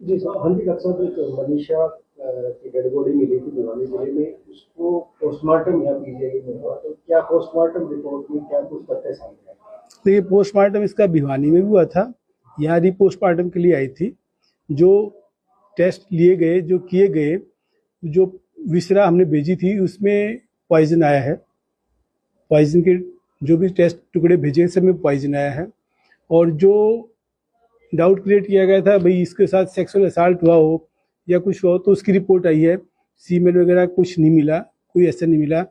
जी sir, हाँ जी doctor साहब, एक मनीषा की डेड बॉडी मिली थी भिवानी जिले में, उसको पोस्टमार्टम यहाँ पीजीआई में हुआ, तो क्या पोस्टमार्टम रिपोर्ट में क्या कुछ तथ्य सामने आए? तो ये पोस्टमार्टम इसका भिवानी में भी हुआ था, यहाँ रीपोस्टमार्टम के लिए आई थी। जो टेस्ट लिए गए, जो किए गए, जो विसरा हमने भेजी थी उसमें पॉइजन आया है। पॉइजन के जो भी टेस्ट टुकड़े भेजे सब में पॉइजन आया है। और जो डाउट क्रिएट किया गया था भाई इसके साथ सेक्सुअल असाल्ट हुआ हो या कुछ हुआ हो, तो उसकी रिपोर्ट आई है। सीमेंट वगैरह कुछ नहीं मिला, कोई ऐसा नहीं मिला।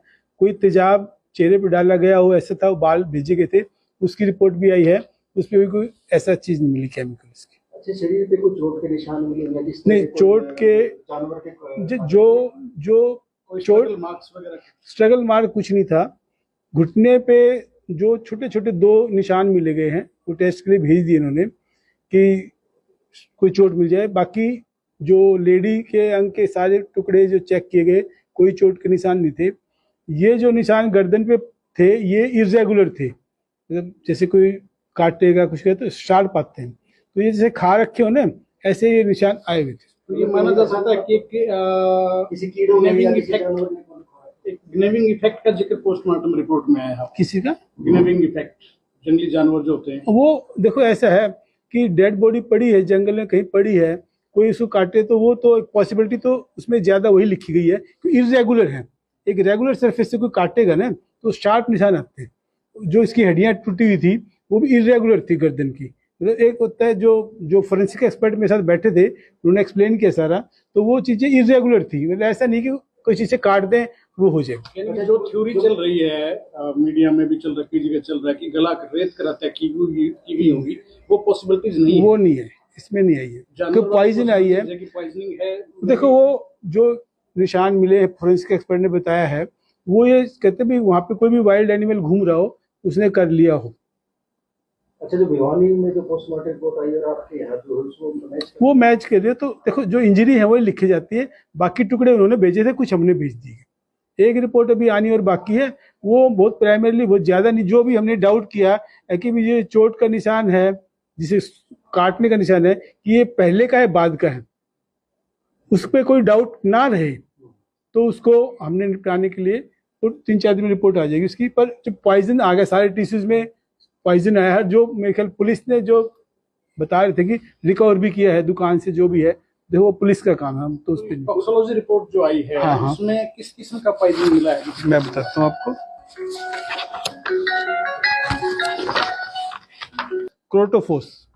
कोई तेजाब चेहरे पर डाला गया हो ऐसा था, बाल भेजे गए थे, उसकी रिपोर्ट भी आई है, उसमें भी कोई ऐसा चीज नहीं मिली केमिकल इसकी। अच्छा, शरीर पे कुछ चोट के निशान मिले या किस तरह नहीं, के चोट के जानवर के जो जो चोट मार्क्स वगैरह? स्ट्रगल मार्क कुछ नहीं था। घुटने पे जो छोटे छोटे 2 निशान मिले गए हैं, वो टेस्ट के लिए भेज दिए इन्होंने कि कोई चोट मिल जाए। बाकी जो लेडी के अंग के सारे टुकड़े जो चेक किए गए, कोई चोट के निशान नहीं थे। ये जो निशान गर्दन पे थे ये इरेगुलर थे, मतलब जैसे कोई काटेगा कुछ करे तो शार्प आते हैं, तो ये जैसे खा रखे हो ना, ऐसे ये निशान आए हुए थे। तो ये माना जा सकता है कि किसी कीड़ों ने या किसी जानवर ने? एक ग्नेविंग इफेक्ट का जिक्र पोस्टमार्टम रिपोर्ट में आया है। किसी का ग्नेविंग इफेक्ट, जंगली जानवर जो होते हैं वो देखो ऐसा है कि डेड बॉडी पड़ी है जंगल में कहीं पड़ी है, कोई इसको काटे तो वो तो पॉसिबिलिटी तो उसमें ज्यादा वही लिखी गई है कि इरेगुलर है। एक रेगुलर सरफेस से कोई काटेगा ना तो शार्प निशान आते हैं। जो इसकी हड्डियां टूटी हुई थी वो भी इरेगुलर थी गर्दन की। मतलब एक होता है जो जो फोरेंसिक एक्सपर्ट मेरे साथ बैठे थे उन्होंने एक्सप्लेन किया सारा, तो वो चीजें इरेगुलर थी। मतलब ऐसा नहीं कि कोई चीज से काट दें वो हो जाए। जो थ्योरी चल रही है मीडिया में भी चल रहा है, पीजी का चल रहा है कि गला रेत कर हत्या की गई होगी, वो पॉसिबिलिटीज नहीं वो है। नहीं है, इसमें नहीं आई है, क्योंकि पॉइजन आई है। पॉइजनिंग है। देखो वो जो निशान मिले फोरेंसिक एक्सपर्ट ने बताया है, वो ये कहते भी वहां पे कोई भी वाइल्ड एनिमल घूम रहा हो उसने कर लिया हो। अच्छा, जो भिवानी में जो पोस्टमार्टम रिपोर्ट आई और आपके यहाँ जो वो मैच कर रहे, तो देखो जो इंजरी है वही लिखी जाती है, बाकी टुकड़े उन्होंने भेजे थे, कुछ हमने भेज दिए। एक रिपोर्ट अभी आनी और बाकी है, वो बहुत प्राइमरीली बहुत ज्यादा नहीं। जो भी हमने डाउट किया है कि ये चोट का निशान है, जिसे काटने का निशान है, कि ये पहले का है बाद का है, उस पर कोई डाउट ना रहे तो उसको हमने निपटाने के लिए तो 3-4 दिन में रिपोर्ट आ जाएगी उसकी। पर जब पॉइजन आ गया सारे टिश्यूज में पॉइजन आया है, जो मेरे ख्याल पुलिस ने जो बता रहे थे कि रिकवर भी किया है दुकान से, जो भी है देखो वो पुलिस का काम है, हम तो उस पर। टॉक्सोलॉजी रिपोर्ट जो आई है हाँ, उसमें किस किस्म का पॉइजन मिला है? मैं बताता हूँ आपको। क्रोटोफोस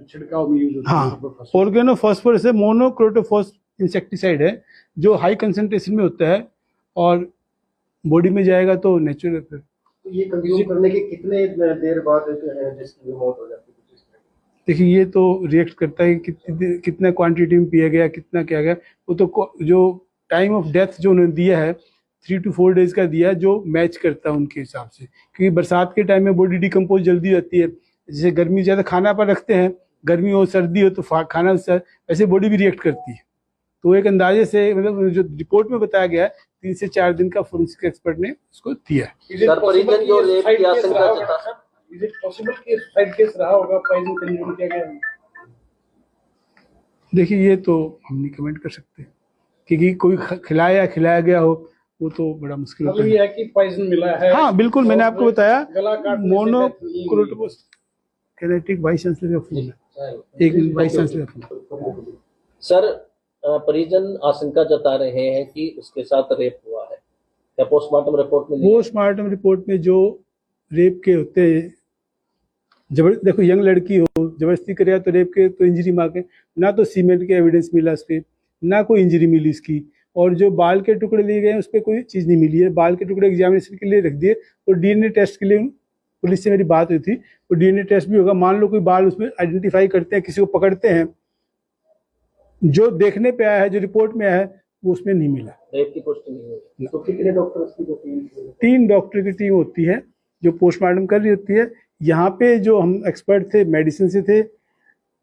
छिड़काव में यूज होता है। हाँ, ऑर्गेनोफॉस्फोरस है, मोनोक्रोटोफॉस इंसेक्टिसाइड है जो हाई कंसेंट्रेशन में होता है और बॉडी में जाएगा तो नेचुरल। तो ये कंज्यूम करने के कितने देर बाद जिसकी मौत हो जाती है? देखिए ये तो रिएक्ट करता है कि कितना क्वांटिटी में पिया गया, कितना क्या गया। वो तो जो टाइम ऑफ डेथ जो उन्होंने दिया है 3 to 4 डेज का दिया है, जो मैच करता है उनके हिसाब से। क्योंकि बरसात के टाइम में बॉडी डिकम्पोज जल्दी होती है, जैसे गर्मी ज़्यादा खाना पर रखते हैं, गर्मी हो सर्दी हो तो खाना ऐसे बॉडी भी रिएक्ट करती है। तो एक अंदाजे से मतलब जो रिपोर्ट में बताया गया है 3 से 4 दिन का फोरेंसिक एक्सपर्ट ने उसको दिया है। Is it possible कि सुसाइड केस रहा होगा, पॉइजन कंज्यूम किया गया? देखिए ये तो हम नहीं कमेंट कर सकते, क्योंकि कोई खिलाया गया हो वो तो बड़ा मुश्किल होता मतलब ये है कि पॉइजन मिला है। हाँ बिल्कुल, मैंने आपको बताया मोनोक्रोटोफॉस कैनेटिक वाइस चांसलर का फोन है, एक मिनट वाइस चांसलर का फोन। सर, परिजन आशंका जता रहे हैं कि उसके साथ रेप हुआ है, क्या पोस्टमार्टम रिपोर्ट में? पोस्टमार्टम रिपोर्ट में जो रेप के होते हैं, देखो यंग लड़की हो जबरदस्ती करेगा तो रेप के तो इंजरी मार के, ना तो सीमेंट के एविडेंस मिला उस पर, ना कोई इंजरी मिली इसकी। और जो बाल के टुकड़े लिए गए उस पर कोई चीज़ नहीं मिली है। बाल के टुकड़े एग्जामिनेशन के लिए रख दिए और डीएनए टेस्ट के लिए पुलिस से मेरी बात हुई थी, तो डीएनए टेस्ट भी होगा। मान लो कोई बाल उसमें आइडेंटिफाई करते हैं, किसी को पकड़ते हैं, जो देखने पे आया है, जो रिपोर्ट में आया है वो उसमें नहीं मिला। रेप की पुष्टि नहीं हुई। तो कितने डॉक्टर्स की जो टीम? 3 डॉक्टर की टीम होती है जो पोस्टमार्टम कर रही होती है। यहाँ पे जो हम एक्सपर्ट थे मेडिसिन से थे,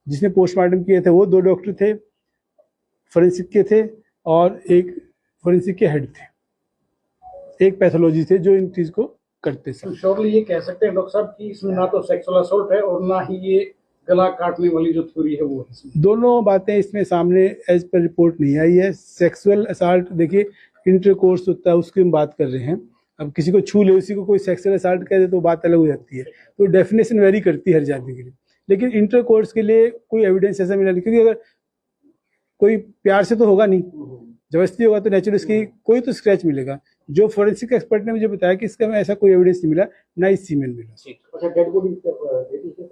जिसने पोस्टमार्टम किए थे वो 2 डॉक्टर थे फोरेंसिक के थे, और एक फोरेंसिक के हेड थे, एक पैथोलॉजी थे जो इन चीज को करते थे। श्योरली ये कह सकते हैं डॉक्टर साहब कि इसमें ना तो सेक्सुअल असॉल्ट है और ना ही ये गला काटने वाली जो थ्योरी है वो है इसमें। दोनों बातें इसमें सामने एज पर रिपोर्ट नहीं आई है। सेक्सुअल असाल्ट देखिए इंटरकोर्स होता है उसकी हम बात कर रहे हैं। अब किसी को छू ले उसी को कोई सेक्सुअल असाल्ट कह दे तो बात अलग हो जाती है। तो डेफिनेशन वेरी करती है हर जाति के लिए, लेकिन इंटरकोर्स के लिए कोई एविडेंस ऐसा मिला नहीं, क्योंकि अगर कोई प्यार से तो होगा नहीं, जबरदस्ती होगा तो नेचुरल इसकी कोई तो स्क्रैच मिलेगा। जो फोरेंसिक एक्सपर्ट ने मुझे बताया कि इसका ऐसा कोई एविडेंस नहीं मिला, ना ही सीमेन मिला। अच्छा, डेड बॉडी देखी है?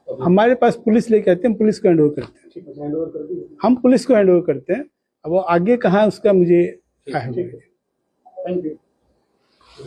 हमारे पास पुलिस लेके आते हैं, हम पुलिस को हैंड ओवर करते हैं। ठीक है, हैंड ओवर कर दी। हम पुलिस को हैंड ओवर करते हैं। अब वो आगे कहाँ उसका मुझे थैंक यू।